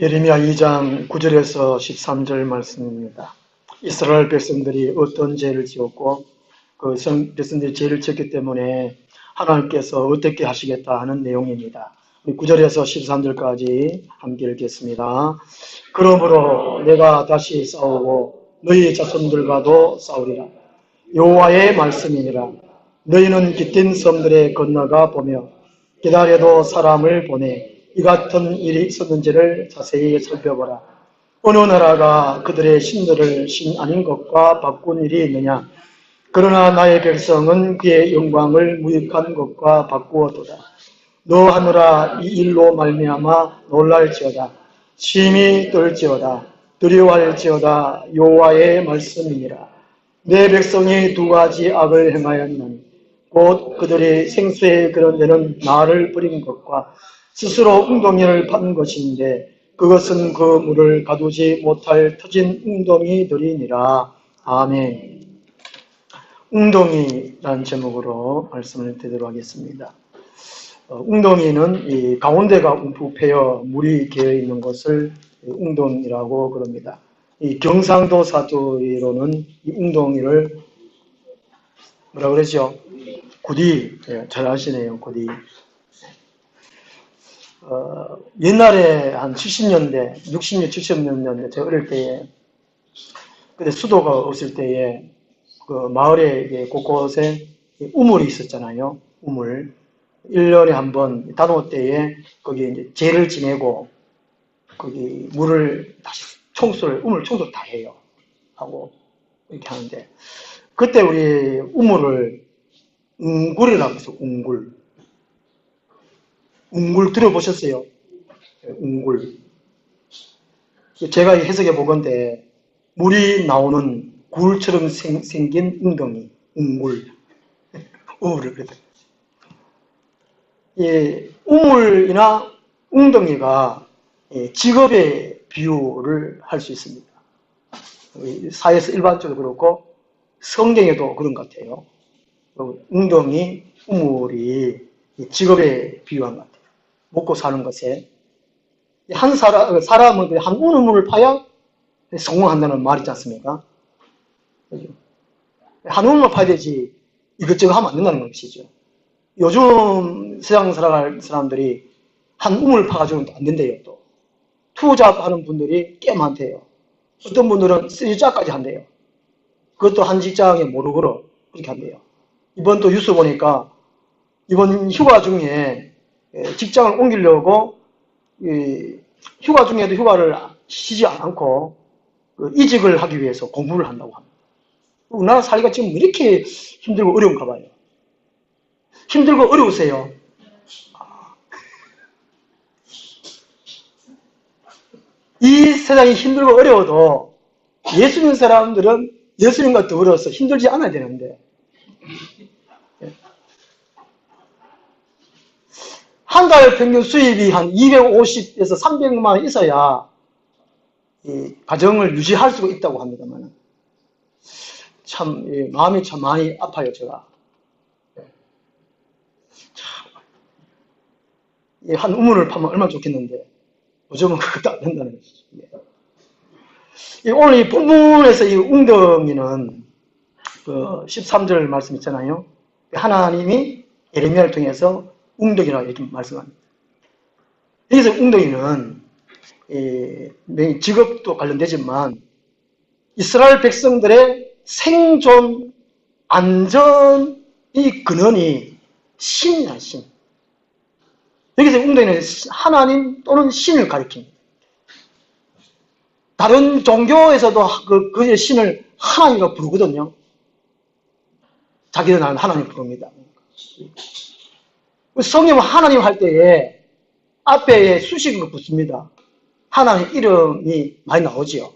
예레미야 2장 9절에서 13절 말씀입니다. 이스라엘 백성들이 어떤 죄를 지었고 그 백성들이 죄를 지었기 때문에 하나님께서 어떻게 하시겠다 하는 내용입니다. 9절에서 13절까지 함께 읽겠습니다. 그러므로 내가 다시 싸우고 너희 자손들과도 싸우리라. 여호와의 말씀이니라. 너희는 깃든 섬들에 건너가 보며 기다려도 사람을 보내 이 같은 일이 있었는지를 자세히 살펴보라. 어느 나라가 그들의 신들을 신 아닌 것과 바꾼 일이 있느냐? 그러나 나의 백성은 그의 영광을 무익한 것과 바꾸었도다. 너 하느라 이 일로 말미암아 놀랄지어다. 심히 떨지어다. 두려워할지어다. 여호와의 말씀이니라. 내 백성이 두 가지 악을 행하였나니 곧 그들이 생수에 그런 데는 나를 버린 것과 스스로 웅덩이를 파는 것인데 그것은 그 물을 가두지 못할 터진 웅덩이들이니라. 아멘. 웅덩이라는 제목으로 말씀을 드리도록 하겠습니다. 웅덩이는 이 가운데가 움푹 패여 물이 개어 있는 것을 웅덩이라고 그럽니다. 이 경상도 사투리로는 이 웅덩이를 뭐라 그러죠? 구디. 잘 아시네요, 구디. 옛날에 한 70년대, 60년, 70년대, 제가 어릴 때에, 그때 수도가 없을 때에, 그 마을에 곳곳에 우물이 있었잖아요. 우물. 1년에 한 번, 단오 때에, 거기 이제 제를 지내고, 거기 물을 다시 우물 청소를 다 해요. 하고, 이렇게 하는데, 그때 우리 우물을 웅굴이라고 해서 웅굴. 웅굴 들어보셨어요? 웅굴. 제가 해석해 보건데 물이 나오는 굴처럼 생긴 웅덩이, 웅굴. 우물을 그랬다. 우물이나 웅덩이가 직업의 비유를 할 수 있습니다. 사회에서 일반적으로 그렇고 성경에도 그런 것 같아요. 웅덩이, 우물이 직업에 비유한 것 같아요. 먹고 사는 것에. 사람은 한 우물을 파야 성공한다는 말 있지 않습니까? 한 우물을 파야 되지 이것저것 하면 안 된다는 것이죠. 요즘 세상 살아갈 사람들이 한 우물을 파가지고는 안 된대요. 또 투잡하는 분들이 꽤 많대요. 어떤 분들은 3자까지 한대요. 그것도 한 직장에 모르고로 그렇게 한대요. 이번 또 뉴스 보니까 이번 휴가 중에 직장을 옮기려고 휴가 중에도 휴가를 쉬지 않고 이직을 하기 위해서 공부를 한다고 합니다. 우리나라 살기가 지금 이렇게 힘들고 어려운가 봐요. 힘들고 어려우세요? 이 세상이 힘들고 어려워도 예수 믿는 사람들은 예수님과 더불어서 힘들지 않아야 되는데 한 달 평균 수입이 한 250에서 300만 원 있어야 이 가정을 유지할 수가 있다고 합니다만 참 마음이 참 많이 아파요. 제가 한 우물을 파면 얼마나 좋겠는데 요즘은 그것도 안 된다는 것이죠. 오늘 이 본문에서 이 웅덩이는 그 13절 말씀 있잖아요. 하나님이 예레미야를 통해서 웅덩이라고 이렇게 말씀합니다. 여기서 웅덩이는 직업도 관련되지만 이스라엘 백성들의 생존, 안전의 근원이 신이야, 신. 여기서 웅덩이는 하나님 또는 신을 가리킵니다. 다른 종교에서도 그의 신을 하나님이라고 부르거든요. 자기들 나는 하나님 부릅니다. 성경은 하나님 할 때에 앞에 수식어가 붙습니다. 하나님 이름이 많이 나오지요.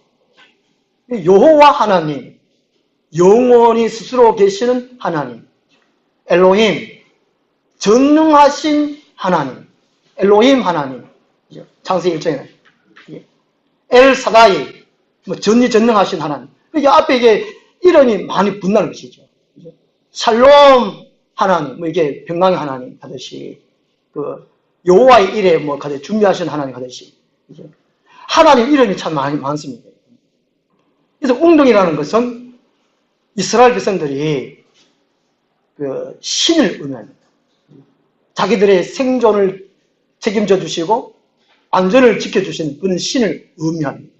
여호와 하나님, 영원히 스스로 계시는 하나님, 엘로힘, 전능하신 하나님, 엘로힘 하나님, 창세기 1장에 엘사다이, 전능하신 하나님. 이게 앞에 이게 이름이 많이 붙는 것이죠. 샬롬 하나님, 이게 평강의 하나님 하듯이, 여호와의 일에 준비하신 하나님 하듯이, 하나님 이름이 참 많습니다. 그래서 웅덩이라는 것은 이스라엘 백성들이 그 신을 의미합니다. 자기들의 생존을 책임져 주시고 안전을 지켜주시는 그런 신을 의미합니다.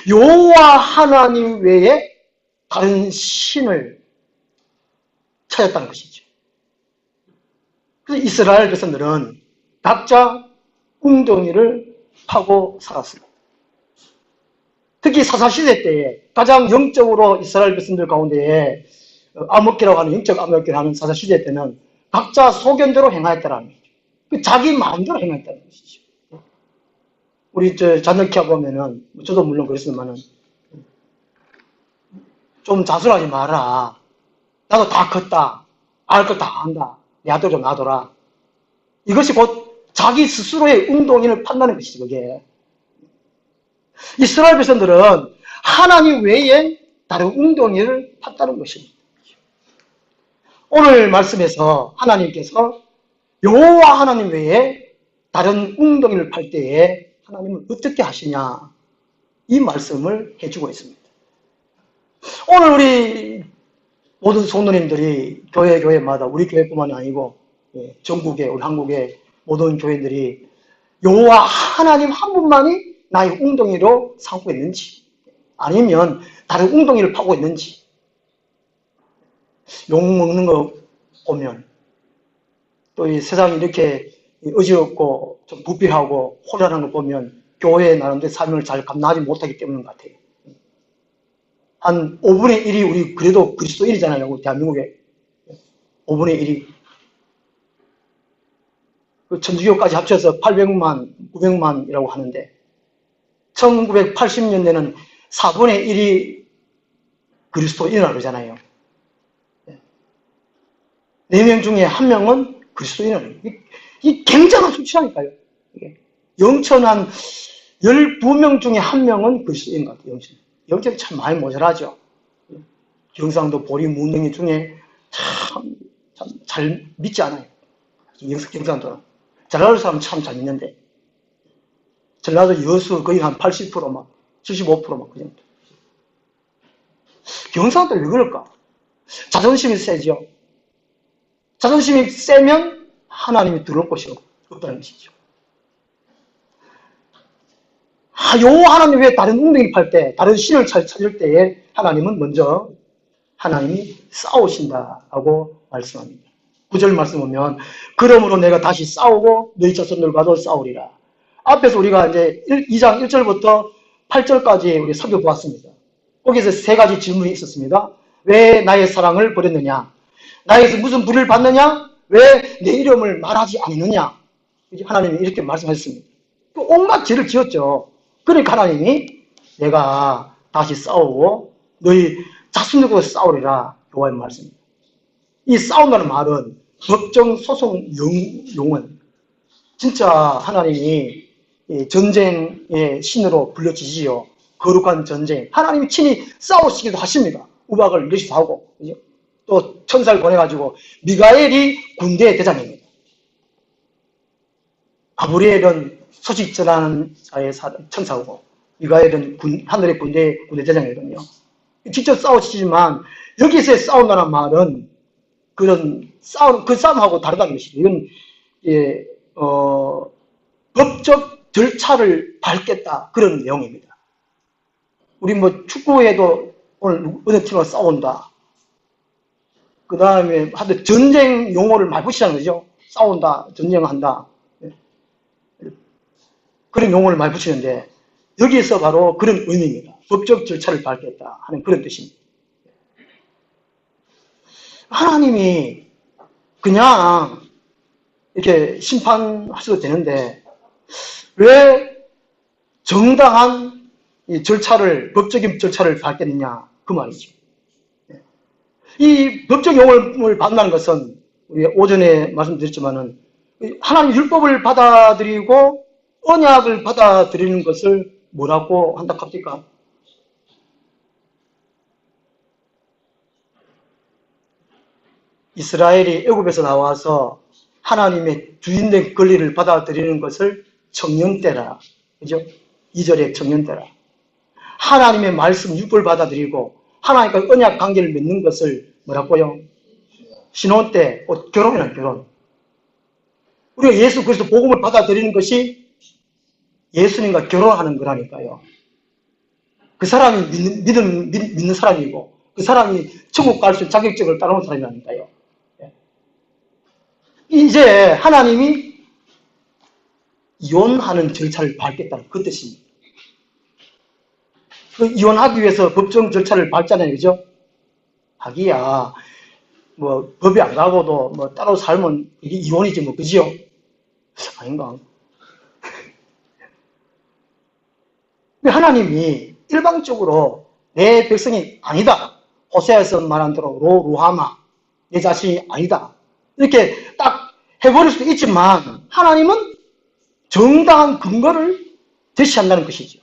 여호와 하나님 외에 다른 신을 찾았다는 것이죠. 그래서 이스라엘 백성들은 각자 웅덩이를 파고 살았습니다. 특히 사사시대 때에 가장 영적으로 이스라엘 백성들 가운데에 암흑기라고 하는 영적 암흑기를 하는 사사시대 때는 각자 소견대로 행하였다는 거죠. 자기 마음대로 행하였다는 것이죠. 우리 자녀키아 보면은 저도 물론 그랬지만은 좀 자수하지 마라. 나도 다 컸다. 알 것 다 안다. 내 아들 좀 놔둬라. 이것이 곧 자기 스스로의 웅덩이를 판다는 것이죠. 그게 이스라엘 백성들은 하나님 외에 다른 웅덩이를 팠다는 것입니다. 오늘 말씀에서 하나님께서 여호와 하나님 외에 다른 웅덩이를 팔 때에 하나님은 어떻게 하시냐 이 말씀을 해주고 있습니다. 오늘 우리 모든 성도님들이 교회마다 우리 교회뿐만이 아니고 전국에 우리 한국의 모든 교회들이 여호와 하나님 한 분만이 나의 웅덩이로 삼고 있는지 아니면 다른 웅덩이를 파고 있는지 욕 먹는 거 보면 또 이 세상이 이렇게 어지럽고 좀 부패하고 혼란한 거 보면 교회의 나름대로 삶을 잘 감당하지 못하기 때문인 것 같아요. 한 5분의 1이 우리 그래도 그리스도인이잖아요. 우리 대한민국에 5분의 1이 천주교까지 합쳐서 800만, 900만이라고 하는데 1980년대는 4분의 1이 그리스도인이라고 그러잖아요. 4명 중에 1명은 그리스도인이라고. 이 굉장한 수치라니까요. 영천 한 12명 중에 1명은 그리스도인 것 같아요. 영천 참 많이 모자라죠. 경상도 보리 문둥이 중에 참 잘 믿지 않아요. 경상도는. 전라도 사람 참 잘 믿는데 전라도 여수 거의 한 80% 막 75% 막 그 정도. 경상도 왜 그럴까? 자존심이 세죠. 자존심이 세면 하나님이 들어올 곳이 없다는 것이죠. 여호와 하나님 외에 다른 웅덩이를 팔 때, 다른 신을 찾을 때에 하나님은 먼저 하나님이 싸우신다라고 말씀합니다. 9절 말씀 보면 그러므로 내가 다시 싸우고 너희 자손들과도 싸우리라. 앞에서 우리가 이제 2장 1절부터 8절까지 우리 살펴보았습니다. 거기서 3가지 질문이 있었습니다. 왜 나의 사랑을 버렸느냐? 나에게서 무슨 불을 받느냐? 왜 내 이름을 말하지 않느냐? 하나님이 이렇게 말씀하셨습니다. 온갖 죄를 지었죠. 그러니까 하나님이 내가 다시 싸우고 너희 자손들과 싸우리라. 여호와의 말씀입니다. 이 싸운다는 말은 법정 소송 용은 진짜 하나님이 전쟁의 신으로 불려지지요. 거룩한 전쟁. 하나님이 친히 싸우시기도 하십니다. 우박을 이러시기도 하고 또 천사를 보내가지고 미가엘이 군대의 대장입니다. 가브리엘은 소식 전하는 자의 천사고 미가엘은 하늘의 군대 대장이거든요. 직접 싸우시지만 여기서의 싸운다는 말은 그런 그 싸움하고 다르다는 것이죠. 이건 법적 절차를 밟겠다 그런 내용입니다. 우리 뭐 축구에도 오늘 어느 팀과 싸운다. 그 다음에 하여튼 전쟁 용어를 많이 붙이자는 거죠. 싸운다, 전쟁한다. 그런 용어를 많이 붙이는데 여기에서 바로 그런 의미입니다. 법적 절차를 밟겠다 하는 그런 뜻입니다. 하나님이 그냥 이렇게 심판하셔도 되는데 왜 정당한 이 절차를, 법적인 절차를 밟겠느냐 그 말이죠. 이 법적 용어를 받는다는 것은 우리 오전에 말씀드렸지만은 하나님 율법을 받아들이고 언약을 받아들이는 것을 뭐라고 한다 합니까? 이스라엘이 애굽에서 나와서 하나님의 주인된 권리를 받아들이는 것을 청년 때라. 그죠? 2절의 청년들아, 하나님의 말씀 율법을 받아들이고 하나님과 언약 관계를 맺는 것을 뭐라고요? 신혼 때 결혼이란 결혼. 우리가 예수 그리스도 복음을 받아들이는 것이 예수님과 결혼하는 거라니까요. 그 사람이 믿는 사람이고 그 사람이 천국 갈 수 있는 자격증을 따놓은 사람이라니까요. 이제 하나님이 이혼하는 절차를 밟겠다는 그 뜻입니다. 그 이혼하기 위해서 법정 절차를 밟잖아요. 그죠? 하기야 뭐 법이 안 가고도 뭐 따로 살면 이게 이혼이지 뭐. 그지요? 아닌가? 하나님이 일방적으로 내 백성이 아니다. 호세아에서 말한 대로 루하마 내 자신이 아니다. 이렇게 딱 해버릴 수도 있지만 하나님은 정당한 근거를 제시한다는 것이죠.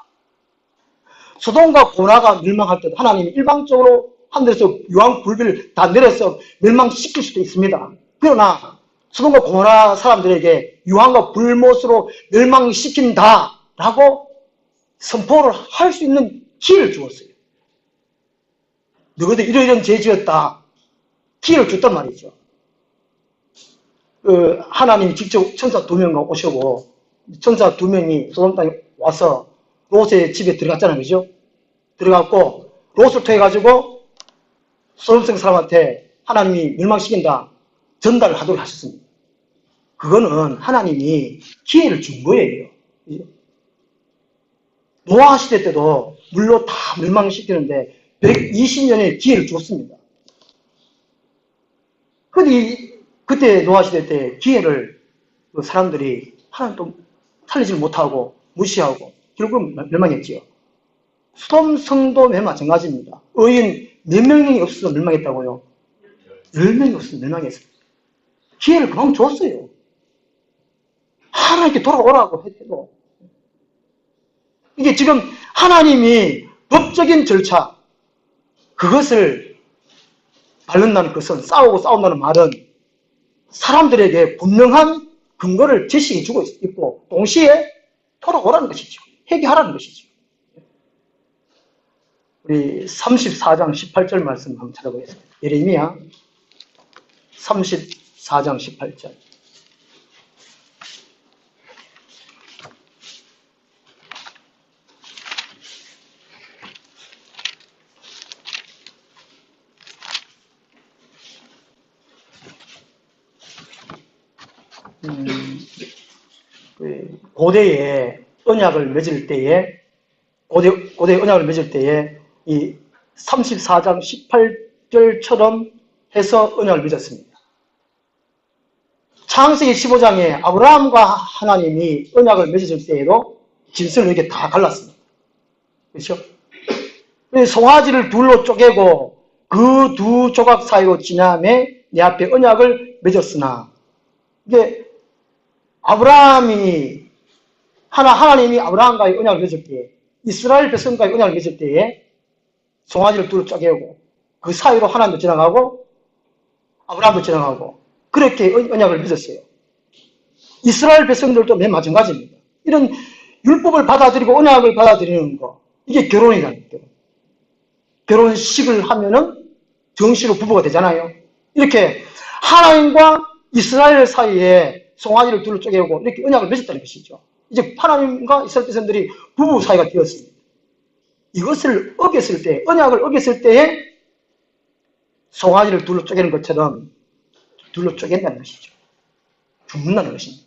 소돔과 고모라가 멸망할 때도 하나님이 일방적으로 하늘에서 유황 불비를 다 내려서 멸망시킬 수도 있습니다. 그러나 소돔과 고모라 사람들에게 유황과 불못으로 멸망시킨다라고 선포를 할 수 있는 기회를 주었어요. 너희들 이런 죄 지었다. 기회를 줬단 말이죠. 하나님이 직접 천사 2명과 오시고 천사 2명이 소돔 땅에 와서 롯의 집에 들어갔잖아요. 그죠? 들어갔고 롯을 통해 가지고 소돔성 사람한테 하나님이 멸망시킨다 전달을 하도록 하셨습니다. 그거는 하나님이 기회를 준 거예요. 노아 시대 때도 물로 다 멸망시키는데 120년의 기회를 줬습니다. 그때 노아 시대 때 기회를 사람들이 하나님도 살리지 못하고 무시하고 결국 멸망했지요. 소돔 성도 마찬가지입니다. 의인 몇 명이 없어서 멸망했다고요? 10명이 없어서 멸망했어요. 기회를 그만 줬어요. 하나님께 돌아오라고 해도. 이게 지금 하나님이 법적인 절차, 그것을 밟는다는 것은 싸운다는 말은 사람들에게 분명한 근거를 제시해 주고 있고 동시에 돌아오라는 것이죠. 회개하라는 것이죠. 우리 34장 18절 말씀 한번 찾아보겠습니다. 예레미야 34장 18절. 고대의 언약을 맺을 때에 고대 언약을 맺을 때에 이 34장 18절처럼 해서 언약을 맺었습니다. 창세기 15장에 아브라함과 하나님이 언약을 맺었을 때에도 질서를 이렇게 다 갈랐습니다. 그렇죠? 송아지를 둘로 쪼개고 그 두 조각 사이로 지나매 내 앞에 언약을 맺었으나 이게 하나님이 아브라함과의 언약을 맺을 때에 이스라엘 백성과의 언약을 맺을 때에 송아지를 둘로 쪼개고 그 사이로 하나님도 지나가고 아브라함도 지나가고 그렇게 언약을 맺었어요. 이스라엘 백성들도 맨 마찬가지입니다. 이런 율법을 받아들이고 언약을 받아들이는 거 이게 결혼이라는 거예요. 결혼식을 하면은 정식으로 부부가 되잖아요. 이렇게 하나님과 이스라엘 사이에 송아지를 둘로 쪼개고 이렇게 언약을 맺었다는 것이죠. 이제 하나님과 이스라엘 백성들이 부부 사이가 되었습니다. 이것을 어겼을 때, 언약을 어겼을 때에 송아지를 둘로 쪼개는 것처럼 둘로 쪼갠다는 것이죠. 죽는다는 것입니다.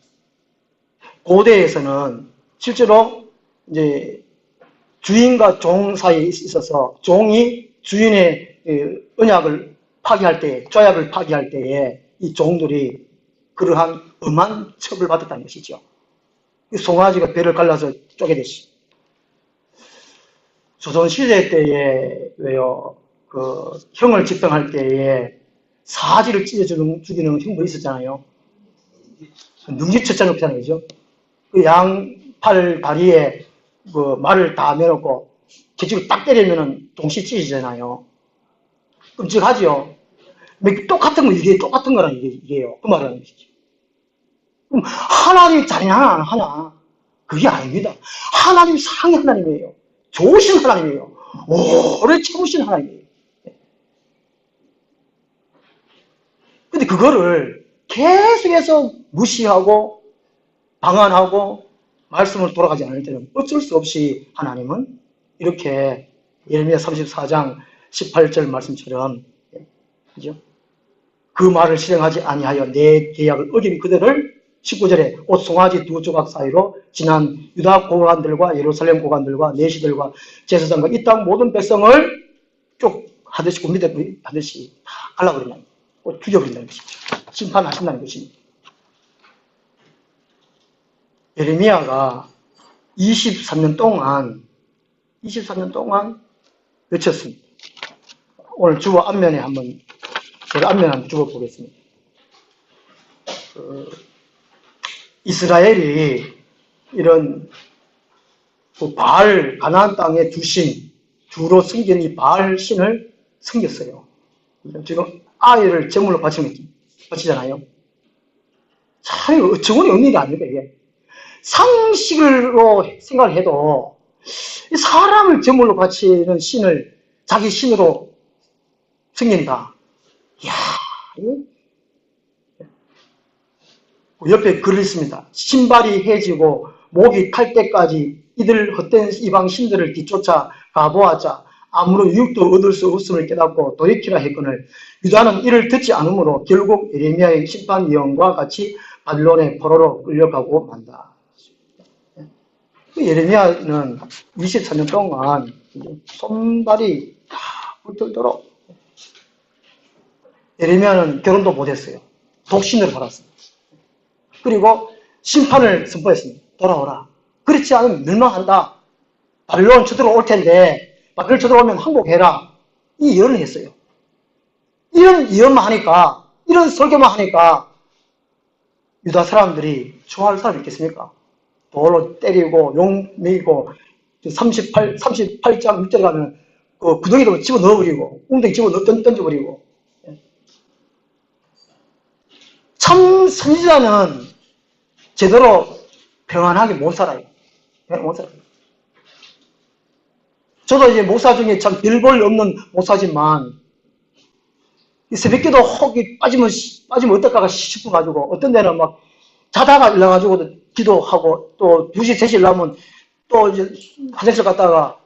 고대에서는 실제로 이제 주인과 종 사이에 있어서 종이 주인의 언약을 파기할 때, 조약을 파기할 때에 이 종들이 그러한 엄한 처벌을 받았다는 것이죠. 송아지가 배를 갈라서 쪼개듯이. 조선시대 때에, 형을 집행할 때에 사지를 찢어 죽이는 형벌이 있었잖아요. 능지처자는 없잖아요. 그죠? 그 양팔 다리에 말을 다 내놓고 개축을 딱 때리면은 동시에 찢어지잖아요. 끔찍하죠? 똑같은 거, 이게 똑같은 거란 이게요. 그 말을 하는 것이죠. 그럼 하나님이 잘하냐, 안 하냐? 그게 아닙니다. 하나님 사랑의 하나님이에요. 좋으신 하나님이에요. 오래 참으신 하나님이에요. 근데 그거를 계속해서 무시하고 방한하고 말씀을 돌아가지 않을 때는 어쩔 수 없이 하나님은 이렇게 예레미야 34장 18절 말씀처럼, 그죠? 그 말을 실행하지 아니하여 내 계약을 어긴 그들을 19절에 옷 송아지 두 조각 사이로 지난 유다 고관들과 예루살렘 고관들과 내시들과 제사장과 이 땅 모든 백성을 쭉 하듯이 굽미대 하듯이 다 갈라버린다는 거예요. 죽여버린다는 것이죠. 심판하신다는 것입니다. 예레미야가 23년 동안 외쳤습니다. 오늘 주어 앞면에 한번 제가 앞면에 한번 주어 보겠습니다. 이스라엘이 이런 바알 가나안 땅의 주신 주로 섬기는 이 바알 신을 섬겼어요. 지금 아이를 제물로 바치잖아요. 참 어처구니 없는 일이 아닙니까 이게. 상식으로 생각을 해도 사람을 제물로 바치는 신을 자기 신으로 섬긴다. 이야, 옆에 글이 있습니다. 신발이 해지고 목이 탈 때까지 이들 헛된 이방 신들을 뒤쫓아 가보았자 아무런 유익도 얻을 수 없음을 깨닫고 돌이키라 했거늘 유다는 이를 듣지 않으므로 결국 예레미야의 심판 예언과 같이 바빌론의 포로로 끌려가고 만다. 예레미야는 24년 동안 손발이 다 불들도록 예레미야는 결혼도 못했어요. 독신을 살았습니다. 그리고 심판을 선포했습니다. 돌아오라. 그렇지 않으면 멸망한다. 바빌론 쳐들어올 텐데 바빌론 쳐들어오면 항복해라. 이 예언을 했어요. 이런 예언만 하니까, 이런 설교만 하니까 유다 사람들이 좋아할 사람이 있겠습니까? 돌로 때리고 용 매이고 38장 6절 가면 그 구덩이로 집어넣어버리고 웅덩이 던져버리고. 참 선지자는 제대로 평안하게 못 살아요. 못 살아요. 저도 이제 목사 중에 참 별 볼 없는 목사지만 새벽기도 혹이 빠지면 어떨까 싶어가지고 어떤 데는 막 자다가 일어나가지고 기도하고 또 2시, 3시 일어나면 또 이제 화장실 갔다가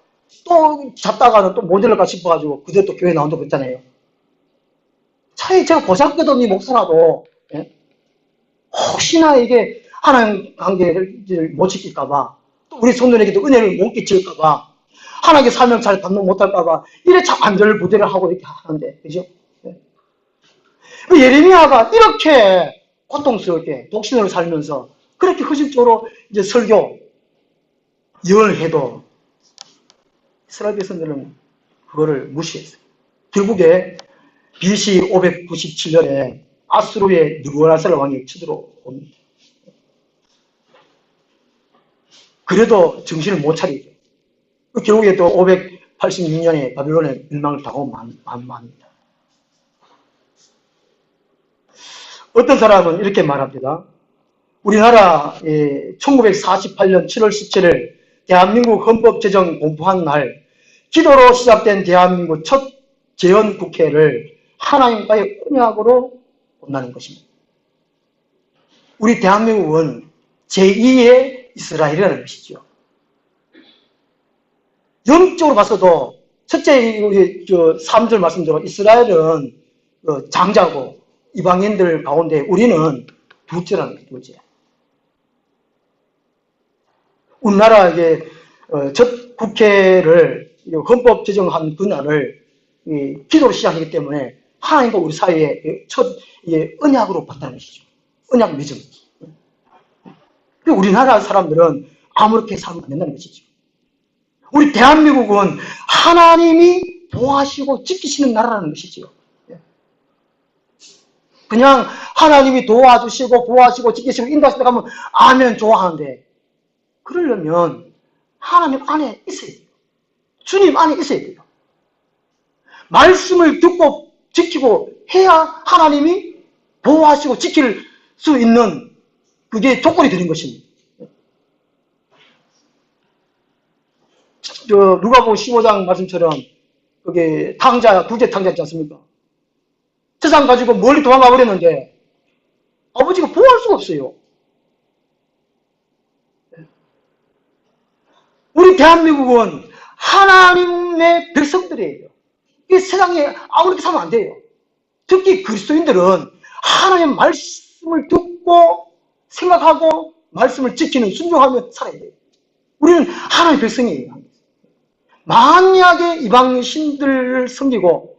또 잤다가는 또 못 일어날까 싶어가지고 그때 또 교회 나온다고 했잖아요. 차라리 제가 보살거든 이 목사라도 혹시나 이게 하나님 관계를 못 지킬까봐 또 우리 성도에게도 은혜를 못 끼칠까봐 하나님께 사명 잘 감당 못할까봐 이래 참 안절부절을 하고 이렇게 하는데 그죠? 예레미야가 이렇게 고통스럽게 독신으로 살면서 그렇게 허심적으로 이제 설교 예언을 해도 이스라엘 백성들은 그거를 무시했어요. 결국에 BC 597년에 아수르의 느부갓네살 왕이 쳐들어옵니다. 그래도 정신을 못 차리죠. 결국에 또 586년에 바빌론의 멸망을 당하고 맙니다. 어떤 사람은 이렇게 말합니다. 우리나라 1948년 7월 17일 대한민국 헌법 제정 공포한 날 기도로 시작된 대한민국 첫 재헌국회를 하나님과의 언약으로 본다는 것입니다. 우리 대한민국은 제2의 이스라엘이라는 것이죠. 영적으로 봤어도 첫째 우리 3절 말씀대로 이스라엘은 장자고 이방인들 가운데 우리는 둘째라는 거예요. 둘째. 우리나라 첫 국회를 헌법 제정한 그날을 기도로 시작하기 때문에 하나님과 우리 사이에 첫 언약으로 봤다는 것이죠. 언약 맺음. 우리나라 사람들은 아무렇게 살면 안 된다는 것이죠. 우리 대한민국은 하나님이 보호하시고 지키시는 나라라는 것이죠. 그냥 하나님이 도와주시고 보호하시고 지키시고 인도하시다 가면 아멘 좋아하는데 그러려면 하나님 안에 있어야 돼요. 주님 안에 있어야 돼요. 말씀을 듣고 지키고 해야 하나님이 보호하시고 지킬 수 있는 그게 조건이 되는 것입니다. 누가복음 15장 말씀처럼 그게 탕자, 둘째 탕자 있지 않습니까? 재산 가지고 멀리 도망가 버렸는데 아버지가 보호할 수가 없어요. 우리 대한민국은 하나님의 백성들이에요. 이 세상에 아무렇게 살면 안 돼요. 특히 그리스도인들은 하나님의 말씀을 듣고 생각하고 말씀을 지키는 순종하며 살아야 돼요. 우리는 하나님의 백성이에요. 만약에 이방 신들을 섬기고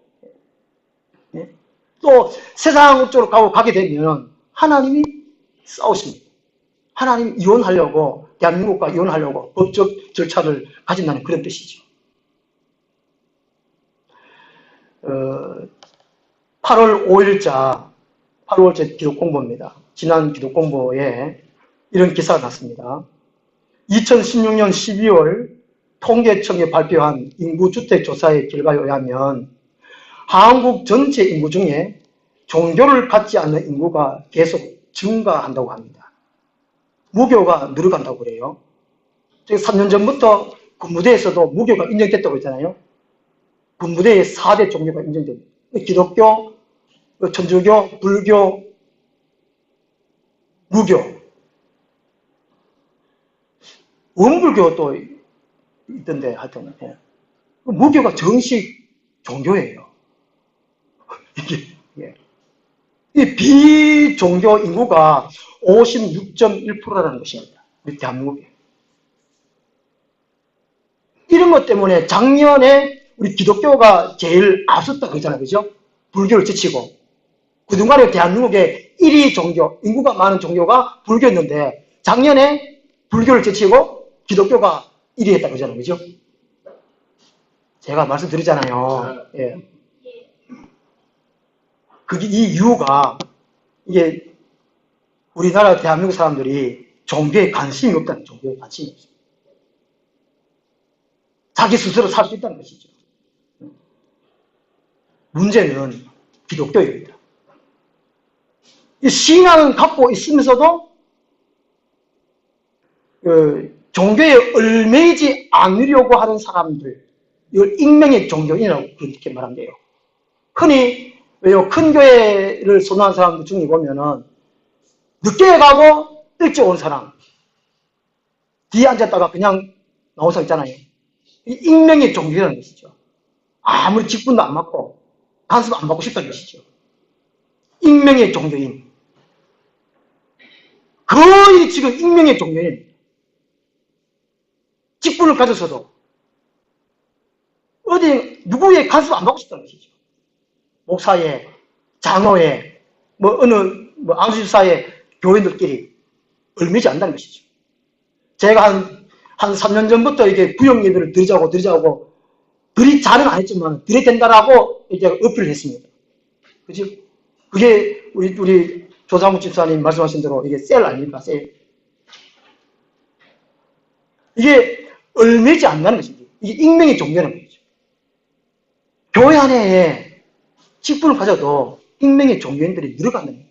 또 세상 쪽으로 가게 되면 하나님이 싸우십니다. 하나님이 이혼하려고, 대한민국과 이혼하려고 법적 절차를 가진다는 그런 뜻이죠. 8월 5일자 기독공보입니다. 지난 기독공보에 이런 기사가 났습니다. 2016년 12월 통계청이 발표한 인구주택조사의 결과에 의하면 한국 전체 인구 중에 종교를 갖지 않는 인구가 계속 증가한다고 합니다. 무교가 늘어간다고 그래요. 3년 전부터 군부대에서도 무교가 인정됐다고 했잖아요. 군부대의 4대 종교가 인정됩니다. 기독교, 천주교, 불교, 무교. 원불교도 있던데, 하여튼. 무교가 정식 종교예요. 이 비종교 인구가 56.1%라는 것입니다. 우리 대한민국에. 이런 것 때문에 작년에 우리 기독교가 제일 앞섰다고 그러잖아요. 그죠? 불교를 제치고. 그동안에 대한민국의 1위 종교, 인구가 많은 종교가 불교였는데 작년에 불교를 제치고 기독교가 1위 했다고 그러잖아요. 그죠? 제가 말씀드리잖아요. 예. 그게 이 이유가 이게 우리나라 대한민국 사람들이 종교에 관심이 없다는 종교에 관심이 없어요. 자기 스스로 살 수 있다는 것이죠. 문제는 기독교입니다. 이 신앙은 갖고 있으면서도 종교에 얽매이지 않으려고 하는 사람들, 이걸 익명의 종교인이라고 그렇게 말한대요. 흔히 왜요? 큰 교회를 선호하는 사람들 중에 보면은 늦게 가고 일찍 온 사람, 뒤에 앉았다가 그냥 나온 사람 있잖아요. 이 익명의 종교라는 것이죠. 아무리 직분도 안 맞고 간섭 안 받고 싶다는 것이죠. 익명의 종교인. 거의 지금 익명의 종교인. 직분을 가져서도 어디 누구의 간섭 안 받고 싶다는 것이죠. 목사의, 장로의, 어느 안수집사의 교인들끼리 얽매이지 않는다는 것이죠. 제가 한 3년 전부터 이게 구역 예배를 드리자고 잘은 안 했지만 드려야 된다라고 이제 어필을 했습니다. 그지? 그게 우리 조상욱 집사님 말씀하신 대로 이게 셀 아닙니까? 셀. 이게 얽매이지 않는다는 것입니다. 이게 익명의 종교라는 거죠. 교회 안에 직분을 가져도 익명의 종교인들이 늘어간다는 거예요.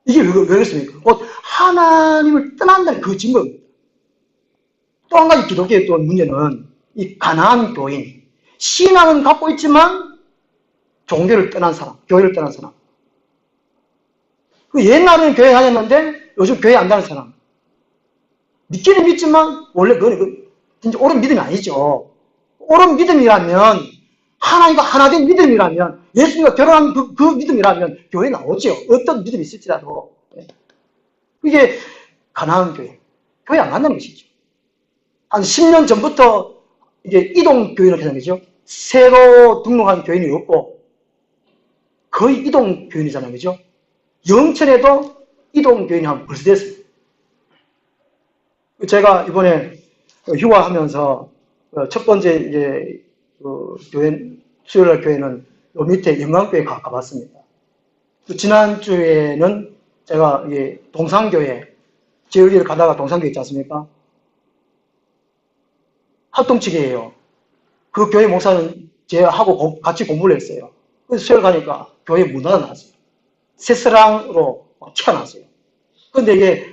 이게 왜 그렇습니까? 곧 하나님을 떠난다는 그 증거입니다. 또 한 가지 기독교의 또 문제는 이 가난한 교인, 신앙은 갖고 있지만 종교를 떠난 사람, 교회를 떠난 사람. 그 옛날에는 교회 다녔는데 요즘 교회 안 다니는 사람. 믿기는 믿지만 원래 그건 진짜 옳은 믿음이 아니죠. 옳은 믿음이라면 하나님과 하나 된 믿음이라면 예수님과 결혼한 그 믿음이라면 교회 나오죠. 어떤 믿음이 있을지라도. 이게 가난한 교회 안 간다는 것이죠. 한 10년 전부터 이게 이동교인을 하는 거죠. 새로 등록한 교인이 없고 거의 이동교인이잖아요. 그죠? 영천에도 이동교인이 한 벌써 됐어요. 제가 이번에 휴가하면서 첫 번째 이제 교회, 수요일날 교회는 요 밑에 영광교회 가봤습니다. 지난주에는 제가 이게 동산교회, 제일기를 가다가 동산교회 있지 않습니까? 합동치기예요. 그 교회 목사는 제하고 같이 공부를 했어요. 그래서 수요일 가니까 교회 문 닫아놨어요. 새스랑으로 튀어나왔어요. 근데 이게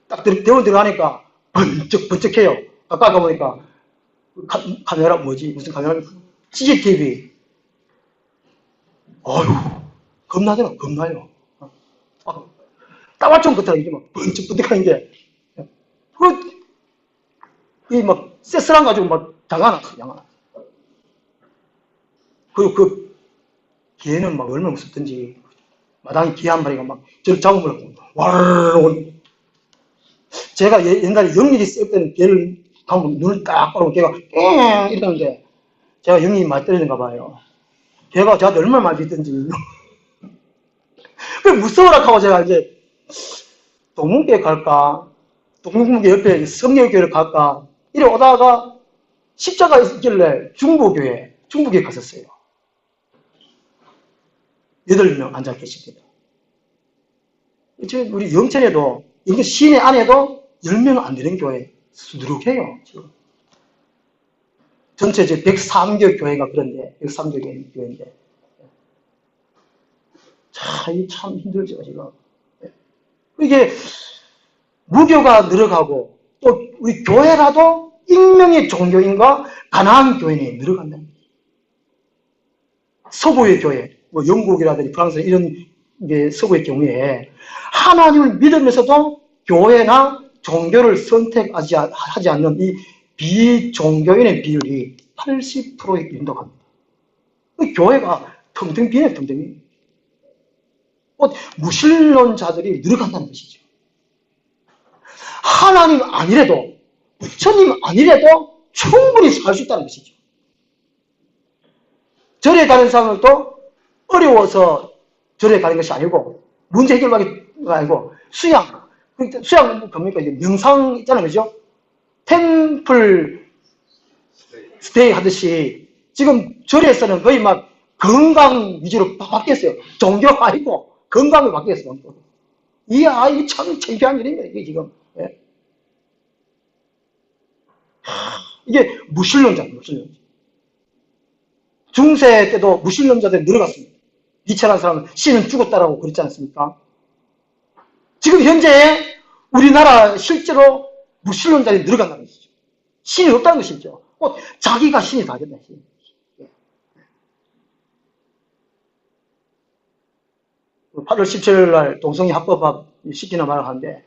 딱 대원 들어가니까 번쩍번쩍해요. 가까이 가보니까 카메라 뭐지? 무슨 카메라? CCTV. 어휴, 겁나더라, 겁나요. 따발총 같다, 이게 막 번쩍번쩍하는 게. 이 막, 쎄쓸한 가지고 막 장아놨어, 장아놨어. 그 개는 막 얼마나 무섭던지. 마당에 개 한 마리가 막 저를 잡아보려고, 와르르. 제가 옛날에 영일이 셀 때는 개를 가면 눈을 딱 바르고 개가 깽 이러는데 제가 영일이 많이 때리는가 봐요. 걔가 저한테 얼마나 많이 믿던지. 그 무서워라 하고 제가 이제 동문교회 갈까? 동문교회 옆에 성령교회를 갈까? 이래 오다가 십자가 있길래 중부교회 갔었어요. 8명 앉아 계십니다. 우리 영천에도, 여기 시내 안에도 10명 안 되는 교회 수두룩해요, 지금. 전체 103개 교회가 그런데, 103개 교회인데. 참 힘들죠, 지금. 이게, 무교가 늘어가고, 또 우리 교회라도 익명의 종교인과 가난한 교인이 늘어간다는 거예요. 서구의 교회, 뭐 영국이라든지 프랑스 이런 게 서구의 경우에 하나님을 믿으면서도 교회나 종교를 선택하지 않는 이 비종교인의 비율이 80%에 윤덕합니다. 교회가 텅텅 비네, 텅텅. 무신론자들이 늘어간다는 것이죠. 하나님 아니래도, 부처님 아니래도 충분히 살 수 있다는 것이죠. 절에 가는 사람들도 어려워서 절에 가는 것이 아니고, 문제 해결하기가 아니고, 수양 뭡니까? 명상 있잖아요, 그죠? 템플 스테이 하듯이, 지금 절에서는 거의 막 건강 위주로 바뀌었어요. 종교가 아니고, 건강을 바뀌었어요. 이게 참 창피한 일입니다, 이게 지금. 예. 이게 무신론자입니다, 무신론자. 중세 때도 무신론자들이 늘어갔습니다. 니체라는 사람은 신은 죽었다라고 그랬지 않습니까? 지금 현재 우리나라 실제로 무신론자들이 늘어간다는 것이죠. 신이 없다는 것이죠. 자기가 신이 다 된다. 8월 17일 날 동성애 합법화 시키는 말을 하는데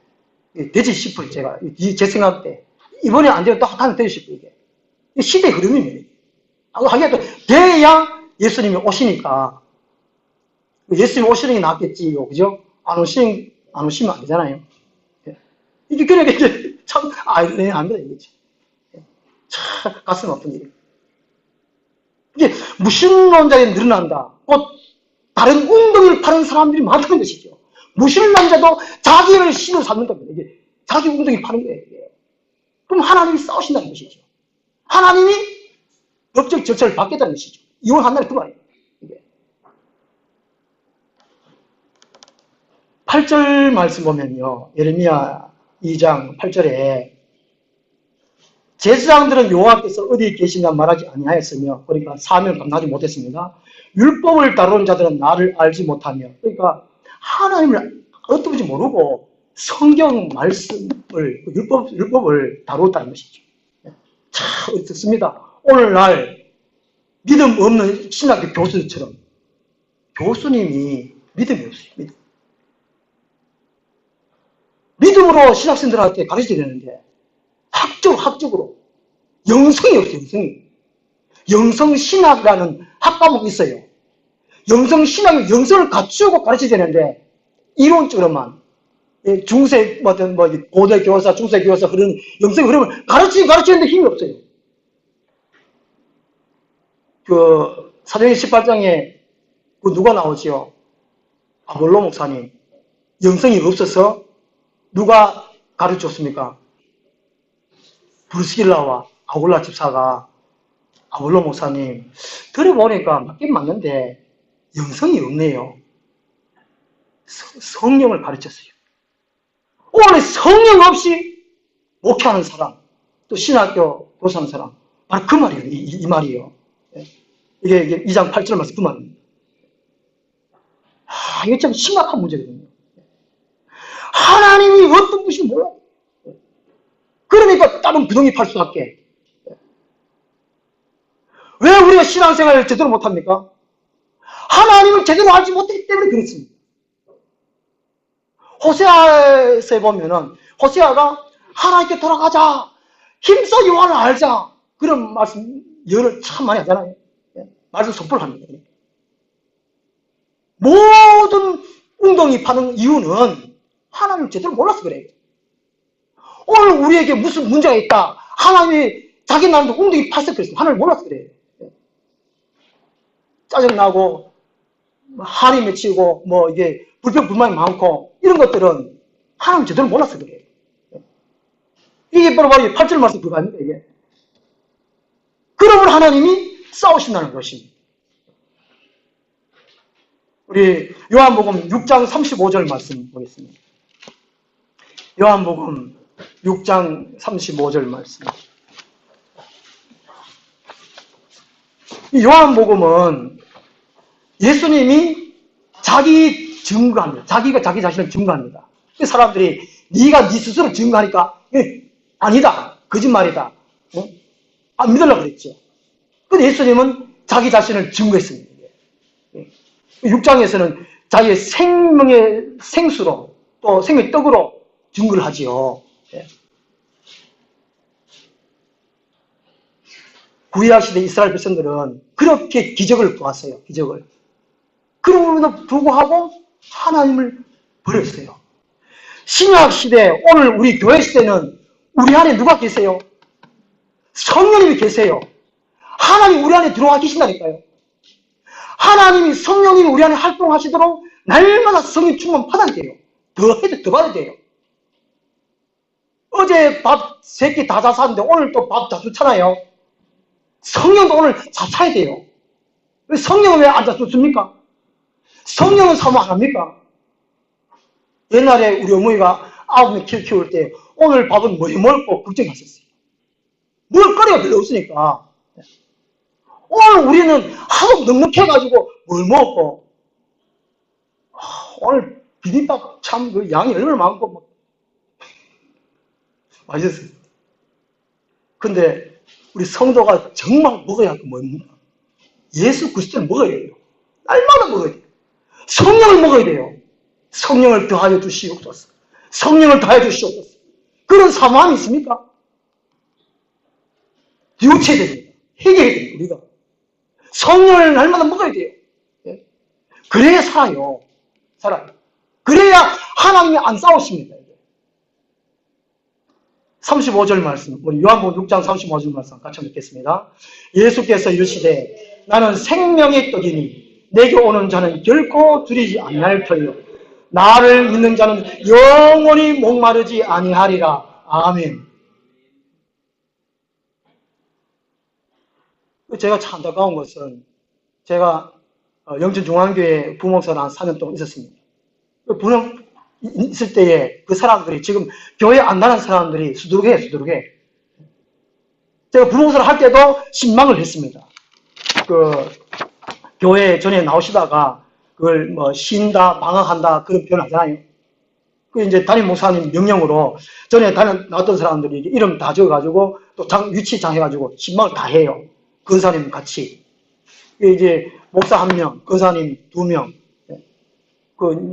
되지 싶어요. 제가 제 생각 때 이번에 안 되면 또 하나 되지 싶어요. 이게 시대의 흐름입니다. 하긴 또 돼야 예수님이 오시니까 예수님이 오시는 게 낫겠지요, 그죠? 안 오시면 안 되잖아요. 이게 그러니까 이게 참 아이러니합니다, 이게 참 가슴 아픈 일이에요. 이게 무신론자들이 늘어난다. 다른 웅덩이를 파는 사람들이 많다는 것이죠. 무신론자도 자기를 신으로 삼는 겁니다. 이게 자기 웅덩이 파는 거예요. 이게. 그럼 하나님이 싸우신다는 것이죠. 하나님이 법적 절차를 받겠다는 것이죠. 이혼한다는 그 말이에요. 이게. 8절 말씀 보면요. 예레미야 2장 8절에 제사장들은 여호와께서 어디 계시냐 말하지 아니하였으며, 그러니까 사명을 감당하지 못했습니다. 율법을 다루는 자들은 나를 알지 못하며, 그러니까 하나님을 어떤지 모르고 성경 말씀을, 율법을 다루었다는 것이죠. 참 어떻습니다. 오늘날 믿음 없는 신학교 교수들처럼 교수님이 믿음이 없어요. 믿음으로 신학생들한테 가르쳐야 되는데 학적으로 영성이 없어요. 영성신학이라는 학과목이 있어요. 영성신학은 영성을 갖추고 가르쳐야 되는데 이론적으로만 중세 고대 교사, 중세 교사 그런 영성 흐름을 가르치는데 힘이 없어요. 그 사도행전 18장에 그 누가 나오지요? 아볼로 목사님. 영성이 없어서 누가 가르쳤습니까? 브루스길라와 아굴라 집사가 아볼로 목사님, 들어보니까 맞긴 맞는데 영성이 없네요. 성령을 가르쳤어요. 오늘 성령 없이 목회하는 사람, 또 신학교 교사하는 사람, 바로 그 말이에요. 이 말이에요. 이게 2장 8절 말씀 그 말입니다. 이게 참 심각한 문제거든요. 하나님이 어떤 분인지 몰라요. 그러니까 다른 부동이 팔 수밖에. 왜 우리가 신앙생활을 제대로 못합니까? 하나님을 제대로 알지 못했기 때문에 그렇습니다. 호세아에서 보면은 호세아가 하나님께 돌아가자, 힘써 여호와를 알자, 그런 말씀 예언을 참 많이 하잖아요. 말씀 속보를 합니다. 모든 웅덩이 파는 이유는 하나님을 제대로 몰라서 그래요. 오늘 우리에게 무슨 문제가 있다, 하나님이 자기 나름대로 웅덩이 파서 그랬어요. 하나님을 몰라서 그래요. 짜증나고 한이 맺히고 이게 불평불만이 많고 이런 것들은 하나님 제대로 몰라서 그래요. 이게 바로 8절 말씀 그거 아닙니까, 이게. 그러면 하나님이 싸우신다는 것입니다. 우리 요한복음 6장 35절 말씀 보겠습니다. 요한복음 6장 35절 말씀. 이 요한복음은 예수님이 자기 증거합니다. 자기가 자기 자신을 증거합니다. 사람들이 네가 네 스스로 증거하니까 아니다, 거짓말이다, 안 믿으려고 그랬죠. 근데 예수님은 자기 자신을 증거했습니다. 6장에서는 자기의 생명의 생수로 또 생명의 떡으로 증거를 하지요. 구약 시대 이스라엘 백성들은 그렇게 기적을 보았어요. 기적을. 그럼에도 불구하고 하나님을 버렸어요. 신약 시대, 오늘 우리 교회 시대는 우리 안에 누가 계세요? 성령님이 계세요. 하나님 우리 안에 들어와 계신다니까요. 하나님이, 성령님이 우리 안에 활동하시도록 날마다 성령 충만 받아야 돼요. 더 받아야 돼요. 어제 밥 3끼 다 자쌌는데 오늘 또 밥 자주잖아요. 성령도 오늘 자차야 돼요. 성령은 왜 안 자주습니까? 성령은 사모 안 합니까? 옛날에 우리 어머니가 9명 키울 때 오늘 밥은 뭐 해먹을까 걱정하셨어요. 먹을거리가 별로 없으니까. 오늘 우리는 하도 넉넉해가지고 뭘 먹고, 오늘 비빔밥 참 그 양이 얼마나 많고 맛있었어요. 근데 우리 성도가 정말 먹어야 할 거 뭐입니까? 예수 그리스도를 먹어야 돼요. 날마다 먹어야 돼요. 성령을 먹어야 돼요. 성령을 더하여 주시옵소서. 성령을 더하여 주시옵소서. 그런 사모함이 있습니까? 유치해야 됩니다. 해결해야 됩니다. 우리가 성령을 날마다 먹어야 돼요. 그래야 살아요. 살아요. 그래야 하나님이 안 싸우십니다. 35절 말씀, 우리 요한복음 6장 35절 말씀 같이 읽겠습니다. 예수께서 이르시되 나는 생명의 떡이니 내게 오는 자는 결코 줄이지 아니할 터이요 나를 믿는 자는 영원히 목마르지 아니하리라. 아멘. 제가 참 안타까운 것은 제가 영천중앙교회 부목사를 한 4년 동안 있었습니다. 부목 있을 때에 그 사람들이 지금 교회 안 나는 사람들이 수두룩해. 제가 부목사를 할 때도 신망을 했습니다. 교회 전에 나오시다가 그걸 쉰다, 방황한다 그런 표현 하잖아요. 이제 담임 목사님 명령으로 전에 나왔던 사람들이 이름 다 적어가지고 또 위치장 해가지고 신망을 다 해요. 근사님 같이. 이제 목사 1명, 근사님 2명,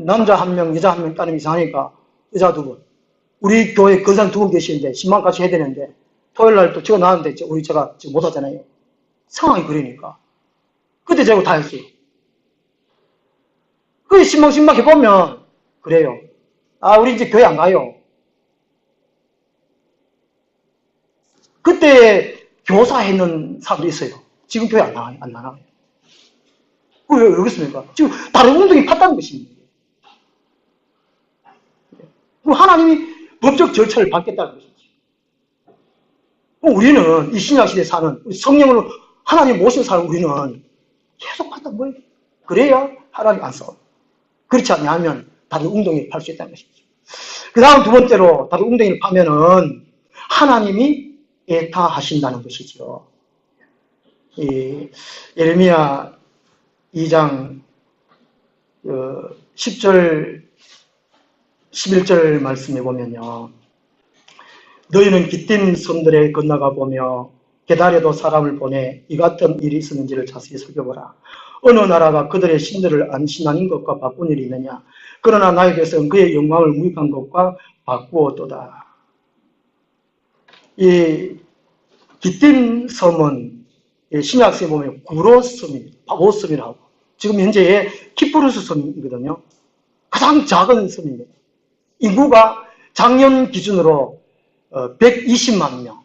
남자 1명, 여자 1명 따르면 이상하니까 여자 2분. 우리 교회 근사님 2분 계시는데 신망 같이 해야 되는데 토요일 날 또 제가 나왔는데 제가 지금 못 하잖아요. 상황이 그러니까. 그때 제가 다 했어요. 그 신망 해보면 그래요. 우리 이제 교회 안 가요. 그때 교사했는 사람도 있어요. 지금 교회 안 나가요. 왜 그렇습니까? 지금 다른 운동이 팠다는 것입니다. 하나님이 법적 절차를 밟겠다는 것이죠. 우리는 이 신약시대에 사는 성령으로 하나님 모신 사람 우리는 계속 판단 거예요. 그래야 하나님 안 싸워요. 그렇지 않으면 다른 웅덩이를 팔 수 있다는 것이죠. 그 다음 2번째로 다른 웅덩이를 파면은 하나님이 애타하신다는 것이죠. 예레미야 2장 10절 11절 말씀해 보면요. 너희는 깃든 섬들에 건너가 보며 게달에도 사람을 보내 이 같은 일이 있었는지를 자세히 살펴보라. 어느 나라가 그들의 신들을 안신하는 것과 바꾼 일이 있느냐. 그러나 나에게서는 그의 영광을 무익한 것과 바꾸었도다. 이 기띔 섬은 신약서에 보면 구로섬입니다. 바보섬이라고. 지금 현재의 키프루스 섬이거든요. 가장 작은 섬입니다. 인구가 작년 기준으로 120만 명.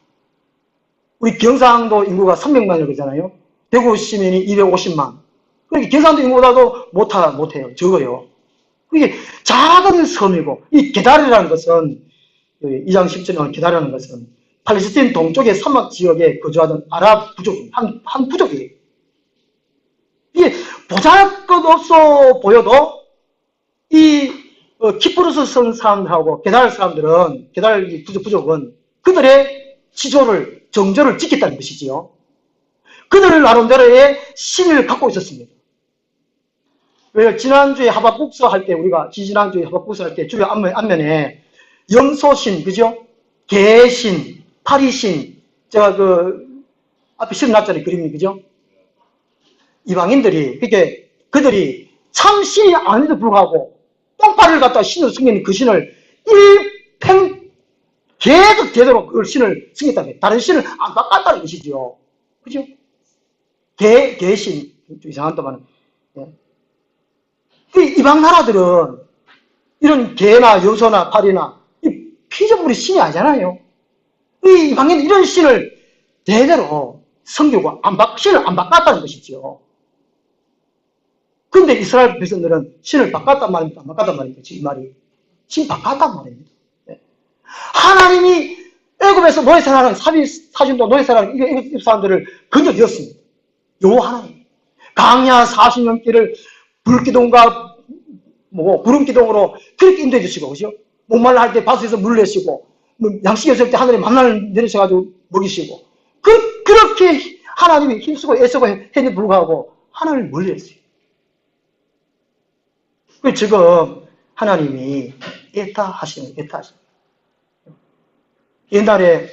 우리 경상도 인구가 300만이라고 그러잖아요. 대구 시민이 250만. 그러니까 경상도 인구보다도 못해요. 적어요. 이게 작은 섬이고, 이 게달이라는 것은, 2장 10절에 나온 게달이라는 것은 팔레스타인 동쪽의 사막 지역에 거주하던 아랍 부족, 한 부족이에요. 이게 보잘것없어 보여도 이 키프루스 섬 사람들하고 게달 사람들은, 게달 부족은 그들의 정조를 지켰다는 것이지요. 그들 나름대로의 신을 갖고 있었습니다. 왜 지난주에 하박국서 할 때 지난주에 하박국서 할 때 주변 앞면에 염소신, 그죠? 개신, 파리신, 제가 앞에 실어놨잖아요. 그림이, 그죠? 이방인들이, 그들이 참 신이 아닌데도 불구하고 똥파리를 갖다가 신으로 숨기는 그 신을 계속 되도록 그 신을 숨겼다는 거예요. 다른 신을 안 바꿨다는 것이죠. 그죠? 개신, 좀 이상한 또만. 이방 나라들은 이런 개나 여소나 파리나 피조물이 신이 아니잖아요. 이 이방인은 이런 신을 대대로 섬기고 신을 안 바꿨다는 것이죠. 근데 이스라엘 백성들은 신을 바꿨단 말입니다. 안 바꿨단 말입니다. 이 말이. 신 바꿨단 말입니다. 하나님이 애굽에서 노예 생활하는 사진도 노예 생활하는 애굽 사람들을 건져주었습니다. 요 하나님. 강야 40년 길을 불기둥과 구름기둥으로 그렇게 인도해 주시고, 그죠? 목말라 할 때 바수에서 물을 내시고, 양식이 없을 때 하늘에 만나를 내리셔가지고 먹이시고, 그렇게 하나님이 힘쓰고 애쓰고 했는데 불구하고 하나님을 멀리했어요. 지금 하나님이 애타하시는 거예요. 옛날에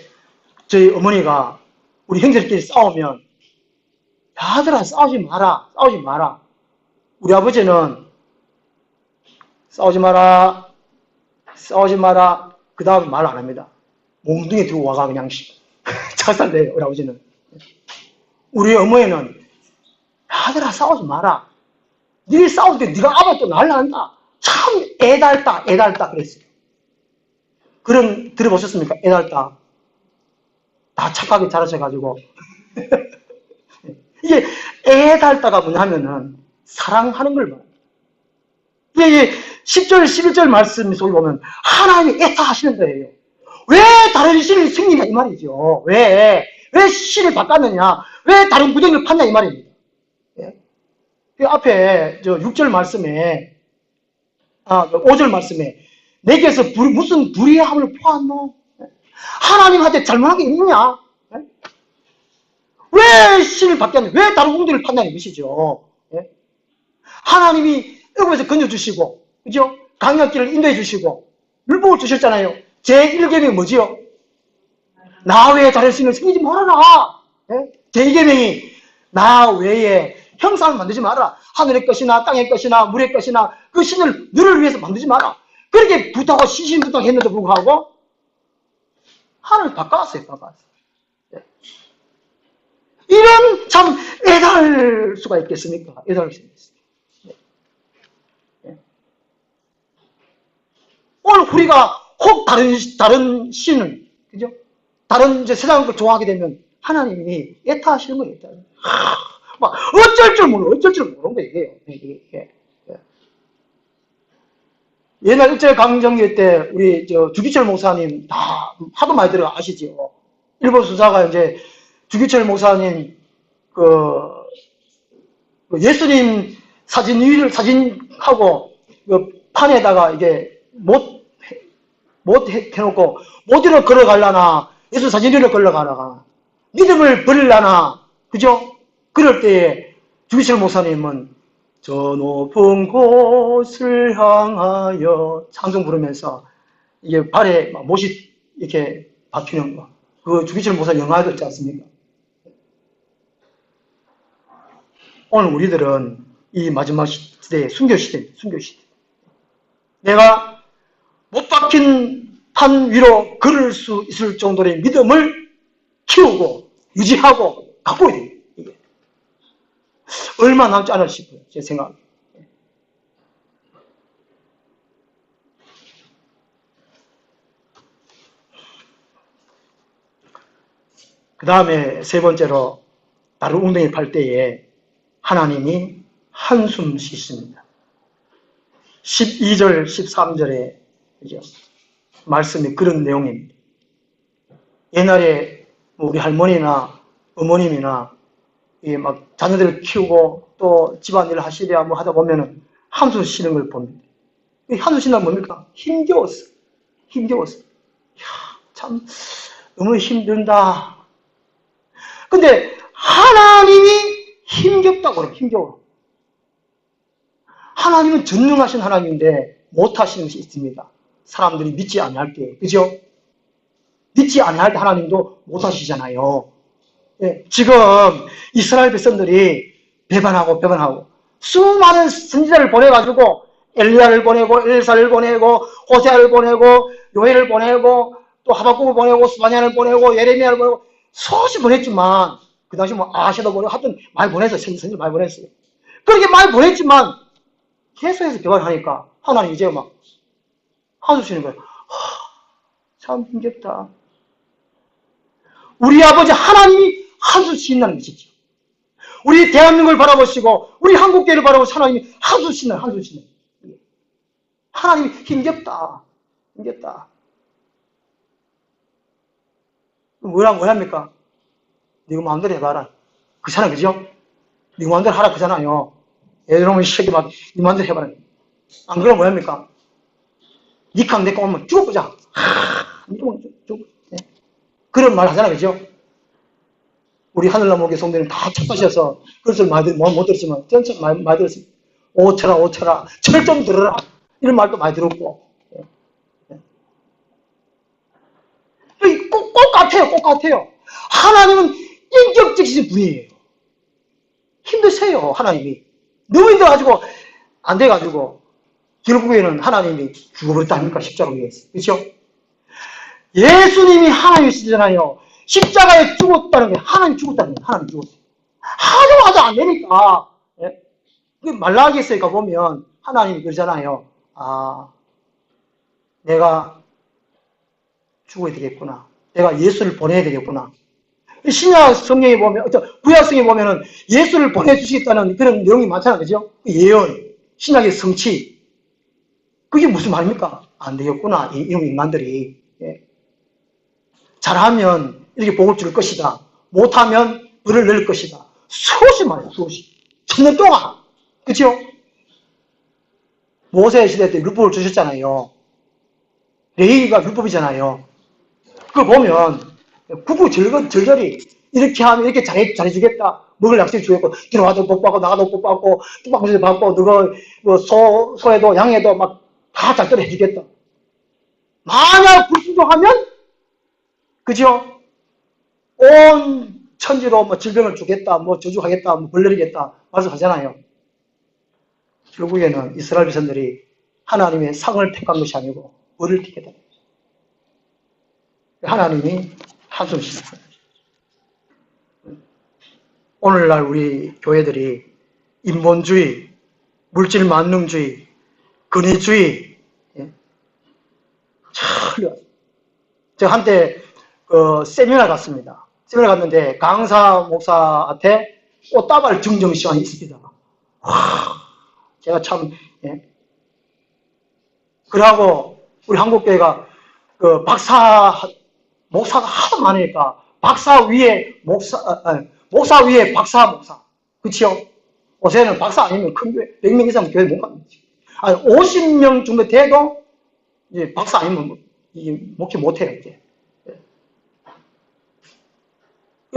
저희 어머니가 우리 형제들끼리 싸우면, 아들아 싸우지 마라. 우리 아버지는 싸우지 마라. 그 다음에 말 안 합니다. 몽둥이 들고 와가 그냥 자살내요. 우리 아버지는. 우리 어머니는 아들아 싸우지 마라. 네 싸울 때 네가 아버 또 날라간다. 참 애달다 그랬어요. 그럼 들어보셨습니까? 애달다. 다 착하게 자라셔가지고. 이게 애달다가 뭐냐면은 사랑하는 걸 말해요. 이게 10절, 11절 말씀 속에 보면 하나님이 애타하시는 거예요. 왜 다른 신을 섬기냐 이 말이죠. 왜 신을 바꿨느냐. 왜 다른 구덩이를 팠냐 이 말입니다. 그 앞에 6절 말씀에 5절 말씀에 내게서 무슨 불의함을 포함노? 하나님한테 잘못한 게 있느냐? 왜 신을 바뀌었냐? 왜 다른 궁들을 팠냐는 것이죠. 하나님이 애굽에서 건져주시고, 그죠? 강약길을 인도해 주시고, 율법을 주셨잖아요. 제1계명이 뭐지요? 나 외에 다른 신을 섬기지 말아라. 제2계명이 나 외에 형상을 만들지 마라. 하늘의 것이나 땅의 것이나 물의 것이나 그 신을 너를 위해서 만들지 마라. 그렇게 부탁하고 시신부탁 했는데도 불구하고 하나님을 바꿔왔어요. 이런 참 애달 수가 있겠습니까? 애달을 수 있습니다. 오늘 우리가 혹 다른 신을, 그죠? 다른 세상 걸 좋아하게 되면 하나님이 애타하시는 거예요. 막 어쩔 줄 모르는 거예요. 이게. 옛날 일제 강점기 때 우리 주기철 목사님 다 하도 많이 들어 아시죠? 일본 수사가 이제 주기철 목사님 예수님 사진하고 판에다가 이게 못 해놓고 못 이러 걸어가려나 예수 사진 위로 걸어가다가 믿음을 버리려나 그죠? 그럴 때에 주기철 목사님은 저 높은 곳을 향하여 찬송 부르면서 이게 발에 못이 이렇게 박히는 거. 그 주기철 목사 영화도 있지 않습니까? 오늘 우리들은 이 마지막 시대에 순교시대입니다. 순교시대. 내가 못 박힌 판 위로 걸을 수 있을 정도의 믿음을 키우고 유지하고 갖고 있어야 돼요. 이게. 얼마 남지 않을 싶어요. 제 생각. 그 다음에 세 번째로 나를 웅덩이 팔 때에 하나님이 한숨 쉬십니다. 12절, 13절에 말씀이 그런 내용입니다. 옛날에 우리 할머니나 어머님이나 막 자녀들을 키우고 또 집안일을 하시랴 뭐 하다 보면은 한숨 쉬는 걸 봅니다. 한숨 쉬는 건 뭡니까? 힘겨웠어. 힘겨웠어. 이야, 참 너무 힘든다. 근데 하나님이 힘겹다고 그래요. 힘겨워. 하나님은 전능하신 하나님인데 못하시는 것이 있습니다. 사람들이 믿지 아니할 때, 그죠? 믿지 아니할 때 하나님도 못하시잖아요. 예, 지금 이스라엘 백성들이 배반하고 수많은 선지자를 보내가지고 엘리야를 보내고 엘사를 보내고 호세아를 보내고 요엘을 보내고 또 하박국을 보내고 스바냐를 보내고 예레미야를 보내고 수없이 보냈지만 그 당시 뭐 아시아도 보내고 하여튼 많이 보냈어요. 선지 많이 보냈어요. 그렇게 많이 보냈지만 계속해서 배반하니까 하나님 이제 막 한숨 쉬는 거예요. 참 힘겹다. 우리 아버지 하나님이 한숨 쉰다는 것이죠. 우리 대한민국을 바라보시고 우리 한국교회를 바라보시고 하나님이 한숨 쉬나요? 한숨 쉬나요? 하나님이 힘겹다. 힘겹다. 뭐랍니까? 네가 마음대로 해봐라. 그잖아요. 그죠? 네 마음대로 하라 그잖아요. 애들오면 시기 막 네 마음대로 해봐라. 안 그러면 뭐랍니까? 니캉 내꺼 오면 죽어보자. 죽어. 네. 그런 말 하잖아요. 그죠? 우리 하늘나무의 성도는 다 착하셔서 그것을 못 들었지만 전체 많이 들었어요. 오쳐라 철 좀 들어라 이런 말도 많이 들었고 꼭 같아요. 하나님은 인격적이신 분이에요. 힘드세요. 하나님이 너무 힘들어가지고 안 돼가지고 결국에는 하나님이 죽어버렸다 아닙니까? 십자가 위에서. 그렇죠? 예수님이 하나님이시잖아요. 십자가에 죽었다는 게 하나님 죽었다는 거예요. 하나님 죽었어요. 하도 안 되니까. 예? 말라기서에 가보면 하나님이 그러잖아요. 내가 죽어야 되겠구나. 내가 예수를 보내야 되겠구나. 신약 성경에 보면, 구약 성경에 보면은 예수를 보내주시겠다는 그런 내용이 많잖아요. 그죠? 예언, 신약의 성취. 그게 무슨 말입니까? 안 되겠구나. 이런 인간들이. 예. 잘하면 이렇게 복을 줄 것이다. 못하면 불을 낼 것이다. 수없이 말이에요. 수없이. 천년 동안. 그죠? 모세 시대 때 율법을 주셨잖아요. 레위기가 율법이잖아요. 그걸 보면 구구절절히 이렇게 하면 이렇게 잘해주겠다. 먹을 약속 주겠고 들어와도 복 받고 나가도 복 받고 뜻밖의 받고 누가 뭐 소에도 양에도 막 다 잘 따라 해주겠다. 만약 불순종하면 그죠? 온 천지로 뭐 질병을 주겠다, 뭐 저주하겠다, 뭐 벌내리겠다 말씀하잖아요. 결국에는 이스라엘 백성들이 하나님의 상을 택한 것이 아니고 벌을 택했다. 하나님이 한숨 쉬셨어요. 오늘날 우리 교회들이 인본주의, 물질 만능주의, 근위주의, 제가 한때 세미나 갔습니다. 세미나 갔는데 강사 목사한테 꽃다발 증정 시간이 있습니다. 제가 참 그러고 우리 한국교회가 목사가 하도 많으니까 박사 위에 목사 위에 박사 그치요? 요새는 박사 아니면 큰 교회 100명 이상 교회 못 갑니다. 50명 정도 돼도 이제 박사 아니면 목회 못해요. 이제.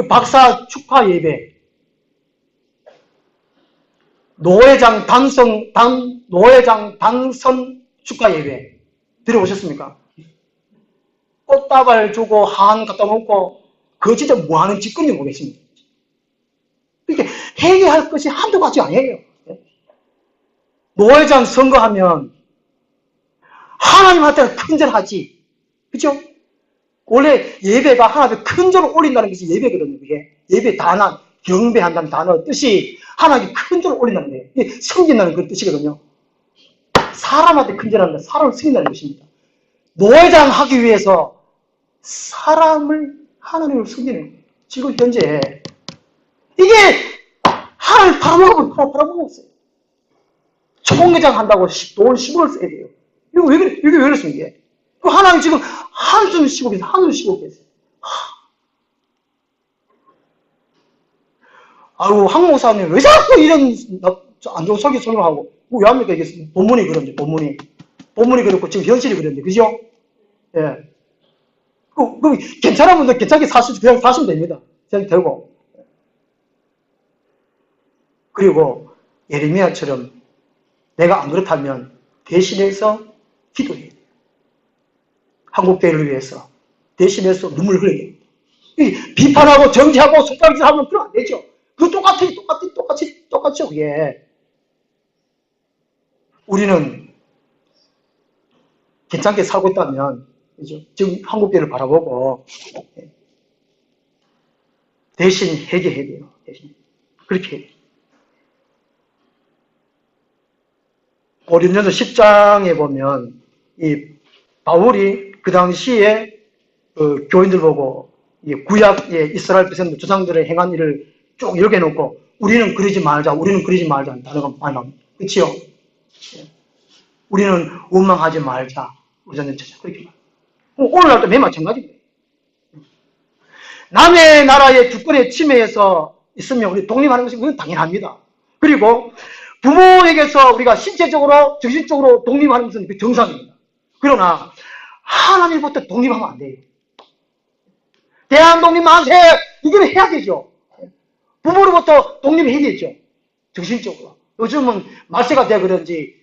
박사 축하 예배, 노회장 당선 축하 예배 들어보셨습니까? 꽃다발 주고 한 갖다 놓고 그거 진짜 뭐하는 짓거리인지 모르겠습니다. 이렇게 회개할 것이 한두 가지 아니에요. 노회장 선거하면 하나님한테 큰절하지. 그죠? 원래 예배가 하나님께 큰절을 올린다는 것이 예배거든요. 이게 예배 단한, 경배한다는 단어 뜻이 하나님께 큰절을 올린다는 거예요. 이게 섬긴다는 그 뜻이거든요. 사람한테 큰절한다. 사람을 섬긴다는 것입니다. 노회장 하기 위해서 사람을 하나님을 섬기는 거예요. 지금 현재 이게 하나님 바라보고 있어요. 총회장 한다고 돈 10억을 써야 돼요. 이거 왜 그래? 이게 왜 그렇습니까? 이게? 하나님 지금 한숨 쉬고 계세요. 한숨 쉬고 계세요. 아유, 황 목사님 왜 자꾸 이런 안 좋은 설교하고 왜 합니까? 이게 본문이 그런데 본문이 그렇고 지금 현실이 그런데 그죠? 예. 괜찮은 분들 괜찮게 그냥 사시면 됩니다. 그냥 되고. 그리고 예레미야처럼 내가 안 그렇다면 대신해서 기도해야 돼요. 한국교회를 위해서 대신해서 눈물 흘려야 돼요. 비판하고 정지하고 손가락질 하면 그럼 안 되죠. 그 똑같죠, 그게. 우리는 괜찮게 살고 있다면, 그죠? 지금 한국교회를 바라보고, 대신 회개해야 돼요. 대신. 그렇게 해야 돼요. 고린도전서 10장에 보면, 이 바울이 그 당시에 그 교인들 보고, 구약의 이스라엘 백성들, 조상들의 행한 일을 쭉 읽어놓고, 우리는 그러지 말자, 단어가 많이 나옵니다. 그치요? 우리는 원망하지 말자. 우리는 그렇게 말해요. 오늘날도 맨 마찬가지입니다. 남의 나라의 주권에 침해해서 있으면 우리 독립하는 것이 그건 당연합니다. 그리고 부모에게서 우리가 신체적으로, 정신적으로 독립하는 것은 정상입니다. 그러나 하나님부터 독립하면 안 돼요. 대한 독립 만세! 이거는 해야 되죠. 부모로부터 독립해야 되죠. 정신적으로. 요즘은 말세가 돼 그런지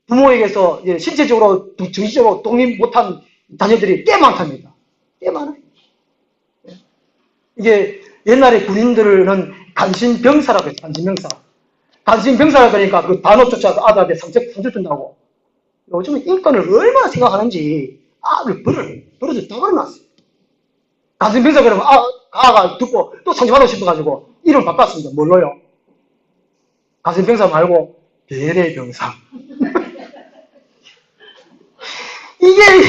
부모에게서 신체적으로, 정신적으로 독립 못한 자녀들이 꽤 많답니다. 꽤 많아요. 이게 옛날에 군인들은 간신병사라고 했어요. 간신병사. 간신병사라 그러니까 그 단업조차 아들한테 상처 준다고. 요즘은 인권을 얼마나 생각하는지 아들 벌어져 떠버려놨어요. 간신병사 그러면 가가 듣고 또 상처받고 싶어가지고 이름 바꿨습니다. 뭘로요? 간신병사 말고 배례병사. 이게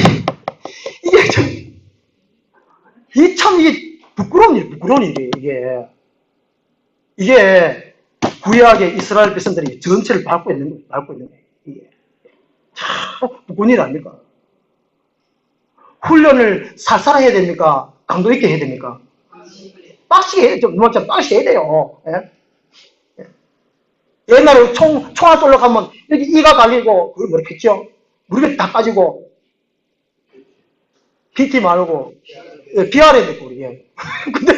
부끄러운 일이에요, 이게 구약의 이스라엘 백성들이 전체를 밟고 있는 거예요, 이게. 참, 부끄러운 일 아닙니까? 훈련을 살살 해야 됩니까? 강도 있게 해야 됩니까? 빡시게 해야 돼요. 빡시게 해야 돼요. 예? 옛날에 총알 쏠러 가면 여기 이가 갈리고, 그걸 뭐라 했죠? 무릎에 다 빠지고, PT 말고, 비아래 됐고, 이게. 근데,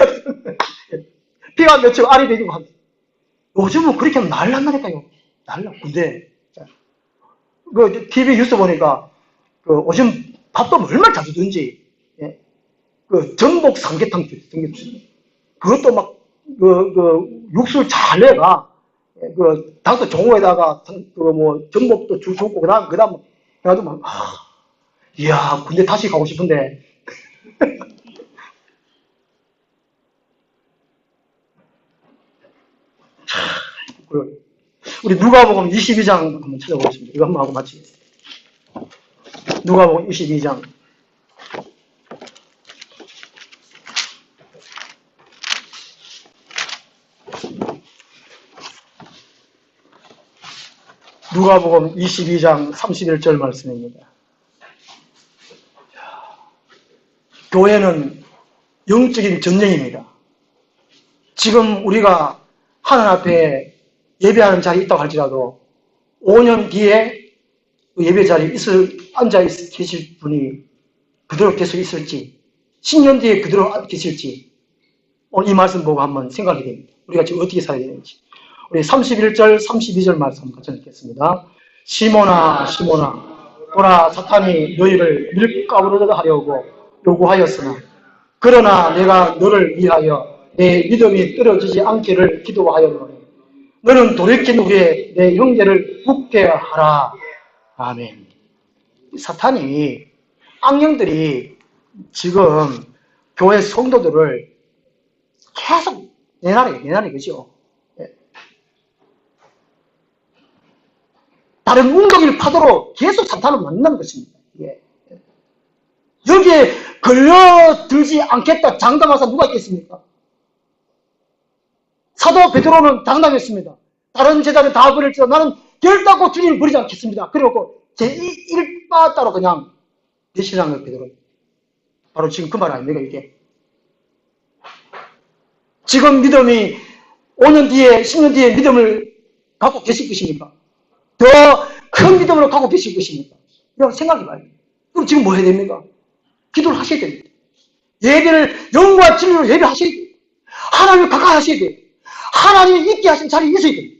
피가 며칠 알이 되고 합니다. 요즘은 그렇게 하면 난리 난다니까요. 근데, TV 뉴스 보니까, 요즘 밥도 얼마나 자주 든지, 예? 전복 삼계탕, 그것도 막, 육수를 잘 내가, 닭도 종호에다가, 전복도 주고, 그 다음, 해가지고 막, 이야, 근데 다시 가고 싶은데. 우리 누가복음 22장 한번 찾아보겠습니다. 이거 한번 하고 마치겠습니다. 누가복음 22장. 누가복음 22장 31절 말씀입니다. 교회는 영적인 전쟁입니다. 지금 우리가 하나님 앞에 예배하는 자리에 있다고 할지라도 5년 뒤에 그 예배 자리에 앉아 계실 분이 그대로 계속 있을지 10년 뒤에 그대로 계실지 오늘 이 말씀 보고 한번 생각하게 됩니다. 우리가 지금 어떻게 살아야 되는지. 우리 31절, 32절 말씀 같이 읽겠습니다. 시몬아, 시몬아, 보라 사탄이 너희를 밀가부르다 하려고 요구하였으나 그러나 내가 너를 위하여 내 믿음이 떨어지지 않기를 기도하였노니 너는 돌이킨 후에 내 형제를 웃게 하라. 아멘. 사탄이, 악령들이 지금 교회 성도들을 계속 내나리, 그죠? 다른 웅덩이를 파도로 계속 사탄을 만나는 것입니다. 예. 여기에 걸려들지 않겠다 장담하사 누가 있겠습니까? 사도 베드로는 당당했습니다. 다른 제자는 다 버릴지라도 나는 결단코 주님을 버리지 않겠습니다. 그리고 제 일바 따로 그냥 내 신앙을 베드로. 바로 지금 그 말 아닙니까, 이게? 지금 믿음이 5년 뒤에, 10년 뒤에 믿음을 갖고 계실 것입니까? 더 큰 믿음으로 갖고 계실 것입니까? 그냥 생각해봐요. 그럼 지금 뭐 해야 됩니까? 기도를 하셔야 됩니다. 예배를 영과 진리로 예배하셔야 돼요. 하나님을 가까이 하셔야 돼요. 하나님이 있게 하신 자리에 있어야 됩니다.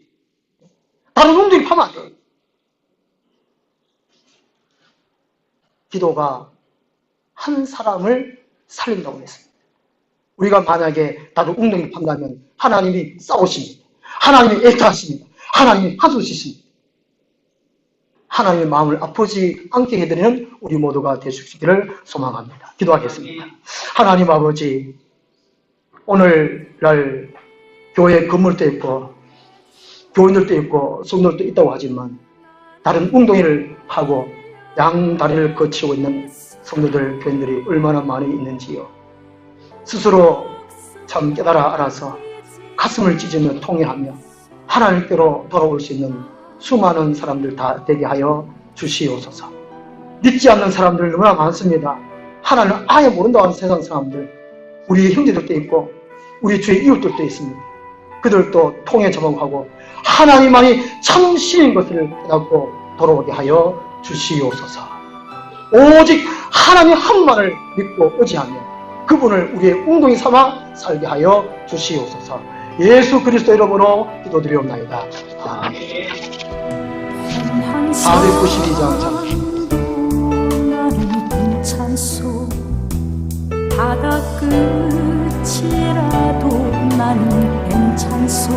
다른 놈들이 파면 안 돼요. 기도가 한 사람을 살린다고 했습니다. 우리가 만약에 다른 웅덩이를 판다면 하나님이 싸우십니다. 하나님이 애타하십니다. 하나님이 한숨 쉬십니다. 하나님의 마음을 아프지 않게 해드리는 우리 모두가 되시기를 소망합니다. 기도하겠습니다. 하나님 아버지, 오늘날 교회 건물도 있고 교인들도 있고 성도들도 있다고 하지만 다른 웅덩이를 하고 양다리를 거치고 있는 성도들, 교인들이 얼마나 많이 있는지요. 스스로 참 깨달아 알아서 가슴을 찢으며 통회하며 하나님께로 돌아올 수 있는 수많은 사람들 다 되게 하여 주시옵소서. 믿지 않는 사람들 너무나 많습니다. 하나님을 아예 모른다고 하는 세상 사람들, 우리 형제들도 있고 우리 주의 이웃들도 있습니다. 그들도 통해 접목하고 하나님만이 참 신인 것을 깨닫고 돌아오게 하여 주시옵소서. 오직 하나님 한만을 믿고 의지하며 그분을 우리의 웅덩이 삼아 살게 하여 주시옵소서. 예수 그리스도 이름으로 기도드리옵나이다. 아멘. 492장 찬송 바다 끝이라도 나는 괜찮소.